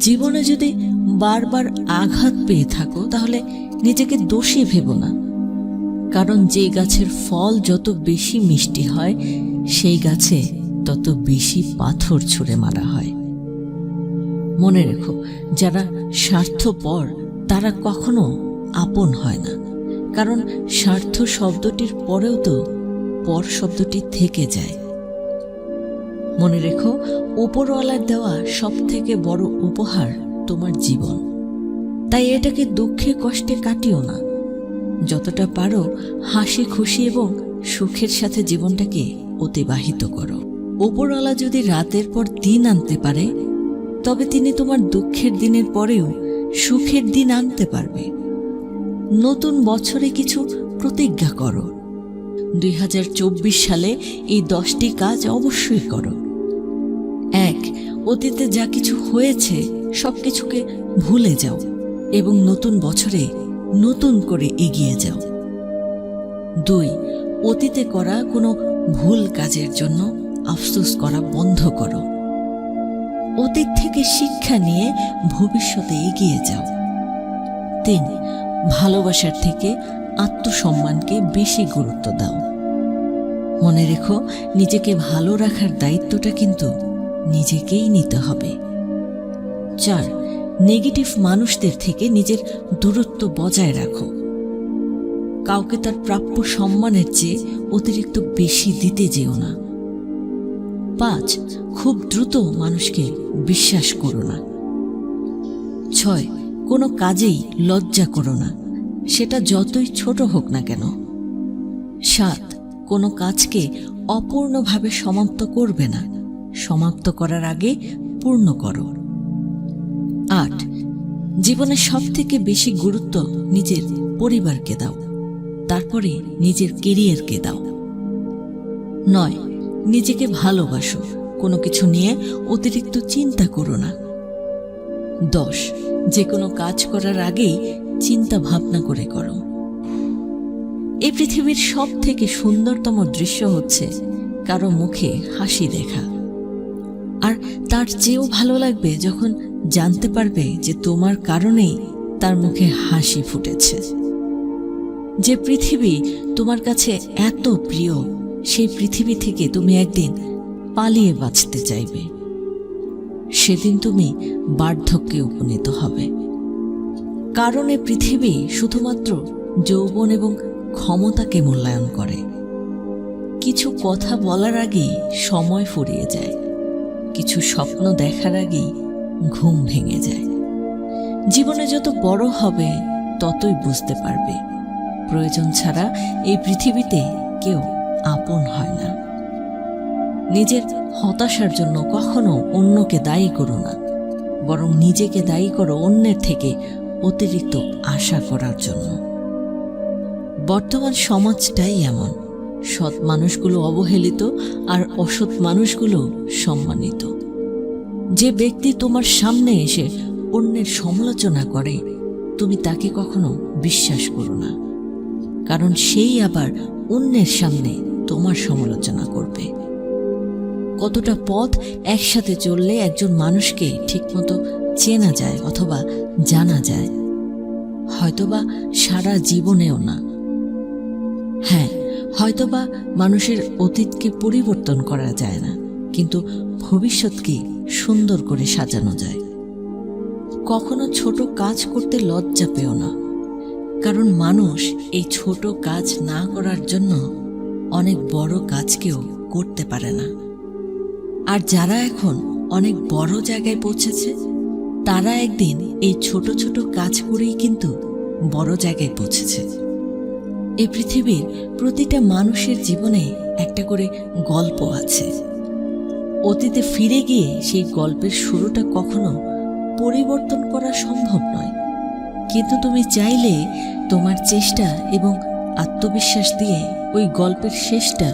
জীবনে যদি বারবার আঘাত পেয়ে থাকো তাহলে নিজেকে দোষী ভেবো না, কারণ যে গাছের ফল যত বেশি মিষ্টি হয় সেই গাছে তত বেশি পাথর ছুঁড়ে মারা হয়। মনে রেখো, যারা স্বার্থপর তারা কখনো আপন হয় না, কারণ স্বার্থ শব্দটির পরেও তো পর শব্দটি থেকে যায়। মনে রেখো, উপরওয়ালার দেওয়া সব থেকে বড় উপহার তোমার জীবন, তাই এটাকে দুঃখে কষ্টে কাটিও না। যতটা পারো হাসি খুশি এবং সুখের সাথে জীবনটাকে অতিবাহিত করো। উপরওয়ালা যদি রাতের পর দিন আনতে পারে, তবে তিনি তোমার দুঃখের দিনের পরেও সুখের দিন আনতে পারবে। নতুন বছরে কিছু প্রতিজ্ঞা করো। 2024 সালে এই 10টি কাজ অবশ্যই করো। 1. অতীতে যা কিছু হয়েছে সবকিছুকে ভুলে যাও এবং নতুন বছরে নতুন করে এগিয়ে যাও। 2. অতীতে করা কোনো ভুল কাজের জন্য আফসোস করা বন্ধ করো। অতীত থেকে শিক্ষা নিয়ে ভবিষ্যতে এগিয়ে যাও। 3. ভালোবাসার থেকে আত্মসম্মানকে বেশি গুরুত্ব দাও। মনে রেখো, নিজেকে ভালো রাখার দায়িত্বটা কিন্তু নিজেকেই নিতে হবে। 4. নেগেটিভ মানুষদের থেকে নিজের দূরত্ব বজায় রাখো। কাউকে তার প্রাপ্য সম্মানের চেয়ে অতিরিক্ত বেশি দিতে যেও না। 5. খুব দ্রুত মানুষকে বিশ্বাস করো না। 6. কোনো কাজেই লজ্জা করো না, সেটা যতই ছোট হোক না কেন। 7. কোনো কাজকে অপূর্ণভাবে সমাপ্ত করবে না, সমাপ্ত করার আগে পূর্ণ করো। 8. জীবনে সব থেকে বেশি গুরুত্ব নিজের পরিবারকে দাও, তারপরে নিজের কেরিয়ারকে দাও। 9. নিজেকে ভালোবাসো, কোনো কিছু নিয়ে অতিরিক্ত চিন্তা করো না। 10. যে কোনো কাজ করার আগেই চিন্তা ভাবনা করে করো। এই পৃথিবীর সব থেকে সুন্দরতম দৃশ্য হচ্ছে কারো মুখে হাসি দেখা, আর তার চেয়েও ভালো লাগবে যখন জানতে পারবে যে তোমার কারণেই তার মুখে হাসি ফুটেছে। যে পৃথিবী তোমার কাছে এত প্রিয়, সেই পৃথিবী থেকে তুমি একদিন পালিয়ে বাঁচতে চাইবে। সেদিন তুমি বার্ধক্যে উপনীত হবে, কারণ এই পৃথিবী শুধুমাত্র যৌবন এবং ক্ষমতাকে মূল্যায়ন করে। কিছু কথা বলার আগেই সময় ফুরিয়ে যায়, কিছু স্বপ্ন দেখার আগেই ঘুম ভেঙে যায়। জীবনে যত বড় হবে ততই বুঝতে পারবে প্রয়োজন ছাড়া এই পৃথিবীতে কেউ আপন হয় না। নিজের হতাশার জন্য কখনো অন্যকে দায়ী করো না, বরং নিজেকে দায়ী করো অন্যের থেকে অতিরিক্ত আশা করার জন্য। বর্তমান সমাজটাই এমন, সৎ মানুষগুলো অবহেলিত আর অসৎ মানুষগুলো সম্মানিত। যে ব্যক্তি তোমার সামনে এসে অন্যের সমালোচনা করে, তুমি তাকে কখনো বিশ্বাস করো না, কারণ সেই আবার অন্যের সামনে তোমার সমালোচনা করবে। কতটা পথ একসাথে চললে একজন মানুষকে ঠিকমতো চেনা যায় অথবা জানা যায়? হয়তোবা সারা জীবনেও না। হ্যাঁ, হয়তোবা মানুষের অতীতকে পরিবর্তন করা যায় না, কিন্তু ভবিষ্যৎকে সুন্দর করে সাজানো যায়। কখনো ছোট কাজ করতে লজ্জা পেও না, কারণ মানুষ এই ছোট কাজ না করার জন্য অনেক বড় কাজকেও করতে পারে না। আর যারা এখন অনেক বড় জায়গায় পৌঁছেছে, তারা একদিন এই ছোট ছোট কাজ করেই কিন্তু বড় জায়গায় পৌঁছেছে। এই পৃথিবীর প্রতিটা মানুষের জীবনে একটা করে গল্প আছে। অতীতে ফিরে গিয়ে সেই গল্পের শুরুটা কখনো পরিবর্তন করা সম্ভব নয়, কিন্তু তুমি চাইলে তোমার চেষ্টা এবং আত্মবিশ্বাস দিয়ে ওই গল্পের শেষটা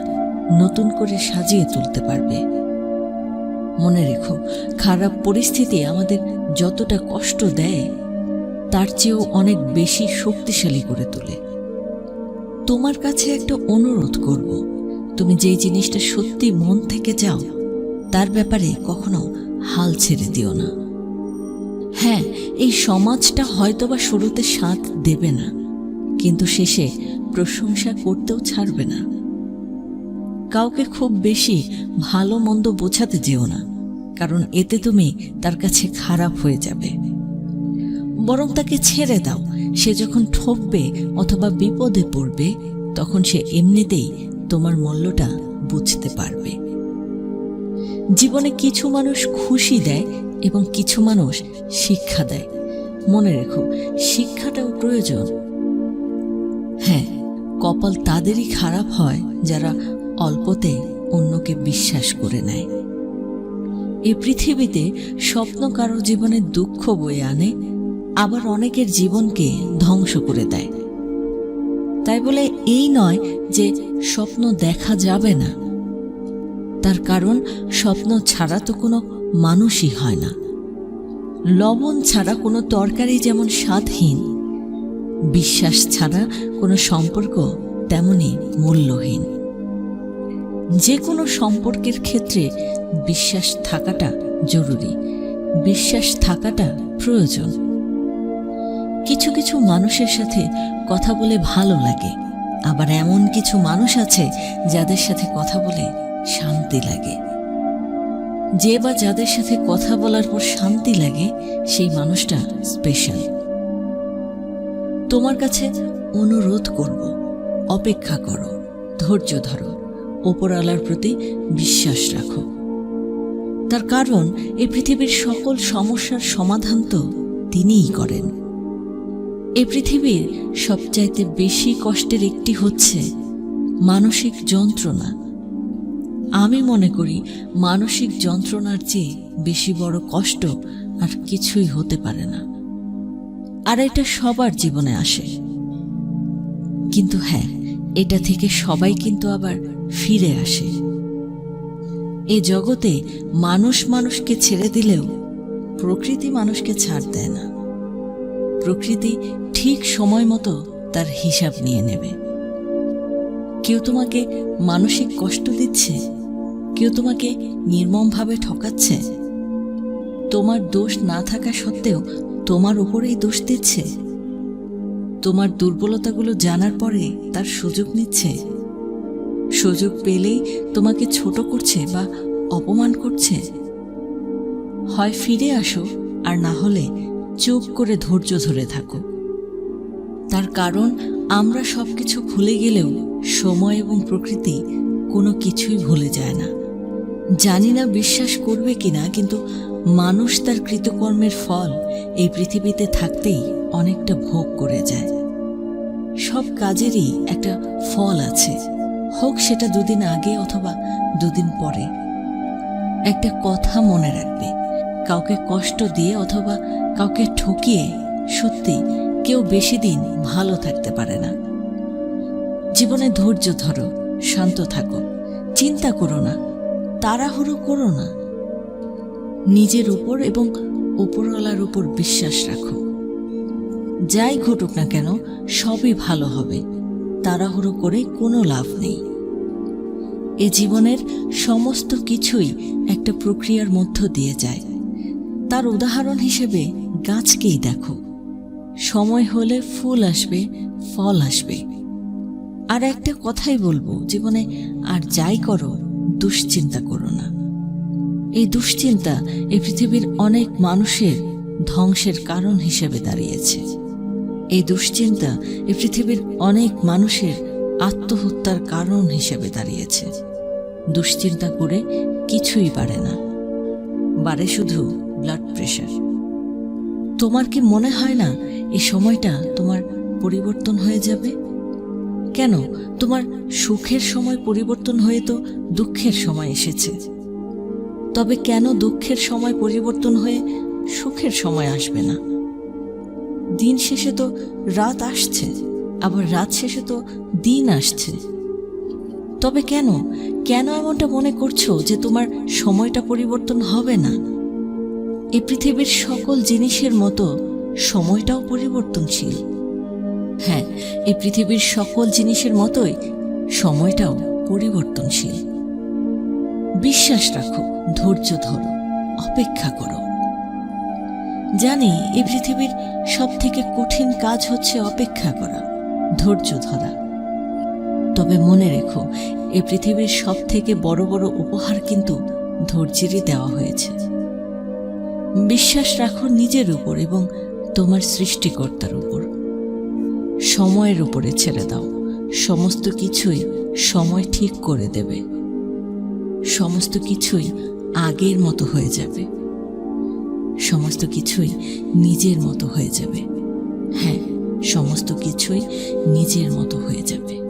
নতুন করে সাজিয়ে তুলতে পারবে। মনে রেখো, খারাপ পরিস্থিতি আমাদের যতটা কষ্ট দেয় তার চেয়েও অনেক বেশি শক্তিশালী করে তোলে। তোমার কাছে একটা অনুরোধ করব, তুমি যেই জিনিসটা সত্যি মন থেকে চাও তার ব্যাপারে কখনো হাল ছেড়ে দিও না। হ্যাঁ, এই সমাজটা হয়তোবা শুরুতে সাথ দেবে না, কিন্তু শেষে প্রশংসা করতেও ছাড়বে না। কাউকে খুব বেশি ভালো মন্দ বোঝাতে যেও না, কারণ এতে তুমি তার কাছে খারাপ হয়ে যাবে। বরং তাকে ছেড়ে দাও। সে যখন ঠকবে অথবা বিপদে পড়বে, তখন সে এমনিতেই তোমার মূল্যটা বুঝতে পারবে। জীবনে কিছু মানুষ খুশি দেয় এবং কিছু মানুষ শিক্ষা দেয়। মনে রেখো, শিক্ষাটাও প্রয়োজন। হ্যাঁ, কপাল তাদেরই খারাপ হয় যারা অল্পতে অন্যকে বিশ্বাস করে নেয়। এই পৃথিবীতে স্বপ্ন কারো জীবনে দুঃখ বয়ে আনে, আবার অনেকের জীবনকে ধ্বংস করে দেয়। তাই বলে এই নয় যে স্বপ্ন দেখা যাবে না, তার কারণ স্বপ্ন ছাড়া তো কোনো মানুষই হয় না। লবণ ছাড়া কোনো তরকারি যেমন স্বাদহীন, বিশ্বাস ছাড়া কোনো সম্পর্ক তেমনি মূল্যহীন। যে কোনো সম্পর্কের ক্ষেত্রে বিশ্বাস থাকাটা জরুরি, বিশ্বাস থাকাটা প্রয়োজন। কিছু কিছু মানুষের সাথে কথা বলে ভালো লাগে, আবার এমন কিছু মানুষ আছে যাদের সাথে কথা বলে শান্তি লাগে। যে বা যাদের সাথে কথা বলার পর শান্তি লাগে, সেই মানুষটা স্পেশাল। তোমার কাছে অনুরোধ করব, অপেক্ষা করো, ধৈর্য ধরো, ওপরওয়ালার প্রতি বিশ্বাস রাখো। তার কারণ এই পৃথিবীর সকল সমস্যার সমাধান তো তিনিই করেন। এই পৃথিবীর সবচাইতে বেশি কষ্টের একটি হচ্ছে মানসিক যন্ত্রণা। আমি মনে করি মানসিক যন্ত্রণার চেয়ে বেশি বড় কষ্ট আর কিছুই হতে পারে না। আর এটা সবার জীবনে আসে। কিন্তু হ্যাঁ, এটা থেকে সবাই কিন্তু আবার ফিরে আসে। এ জগতে মানুষ মানুষকে ছেড়ে দিলেও প্রকৃতি মানুষকে ছাড় দেয় না। প্রকৃতি ঠিক সময় মতো তার হিসাব নিয়ে নেবে। কেউ তোমাকে মানসিক কষ্ট দিচ্ছে, কেউ তোমাকে নির্মমভাবে ঠকাচ্ছে, তোমার দোষ না থাকা সত্ত্বেও তোমার উপরেই দোষ দিচ্ছে, তোমার দুর্বলতাগুলো জানার পরে তার সুযোগ নিচ্ছে, সুযোগ পেলেই তোমাকে ছোট করছে বা অপমান করছে। হয় ফিরে আসো, আর না হলে চুপ করে ধৈর্য ধরে থাকো। তার কারণ আমরা সবকিছু ভুলে গেলেও সময় এবং প্রকৃতি কোনো কিছুই ভুলে যায় না। জানি না বিশ্বাস করবে কিনা, কিন্তু মানুষ তার কৃতকর্মের ফল এই পৃথিবীতে থাকতেই অনেকটা ভোগ করে যায়। সব কাজেরই একটা ফল আছে, হোক সেটা দুদিন আগে অথবা দুদিন পরে। একটা কথা মনে রাখবে, কাউকে কষ্ট দিয়ে অথবা কাউকে ঠকিয়ে সত্যি কেউ বেশি দিন ভালো থাকতে পারে না। জীবনে ধৈর্য ধরো, শান্ত থাকো, চিন্তা করো না, তাড়াহুড়ো করো না। নিজের উপর এবং উপরওয়ালার উপর বিশ্বাস রাখো। যাই ঘটুক না কেন, সবই ভালো হবে। তাড়াহুড়ো করে কোনো লাভ নেই। এ জীবনের সমস্ত কিছুই একটা প্রক্রিয়ার মধ্য দিয়ে যায়। তার উদাহরণ হিসেবে গাছকেই দেখো। সময় হলে ফুল আসবে, ফল আসবে। আর একটা কথাই বলবো, জীবনে আর যাই করো, দুশ্চিন্তা করো না। এই দুশ্চিন্তা এই পৃথিবীর অনেক মানুষের ধ্বংসের কারণ হিসেবে দাঁড়িয়েছে। এই দুশ্চিন্তা এই পৃথিবীর অনেক মানুষের আত্মহত্যার কারণ হিসেবে দাঁড়িয়েছে। দুশ্চিন্তা করে কিছুই বাড়ে না, বাড়ে শুধু ব্লাড প্রেশার। তোমার কি মনে হয় না এই সময়টা তোমার পরিবর্তন হয়ে যাবে? কেন, তোমার সুখের সময় পরিবর্তন হয়ে তো দুঃখের সময় এসেছে। তবে কেন দুঃখের সময় পরিবর্তন হয়ে সুখের সময় আসবে না? দিন শেষে তো রাত আসছে, আবার রাত শেষে তো দিন আসছে। তবে কেন কেন এমনটা মনে করছো যে তোমার সময়টা পরিবর্তন হবে না? এই পৃথিবীর সকল জিনিসের মতো সময়টাও পরিবর্তনশীল। হ্যাঁ, এই পৃথিবীর সকল জিনিসের মতোই সময়টাও পরিবর্তনশীল। বিশ্বাস রাখো, ধৈর্য ধরো, অপেক্ষা করো। জানি এই পৃথিবীর সব থেকে কঠিন কাজ হচ্ছে অপেক্ষা করা, ধৈর্য ধরা। তবে মনে রেখো, এই পৃথিবীর সব থেকে বড় বড় উপহার কিন্তু ধৈর্যেরই দেওয়া হয়েছে। বিশ্বাস রাখো নিজের উপর এবং তোমার সৃষ্টিকর্তার উপর। সময়ের উপরে ছেড়ে দাও, সমস্ত কিছুই সময় ঠিক করে দেবে। সমস্ত কিছুই আগের মতো হয়ে যাবে, সমস্ত কিছুই নিজের মতো হয়ে যাবে। হ্যাঁ, সমস্ত কিছুই নিজের মতো হয়ে যাবে।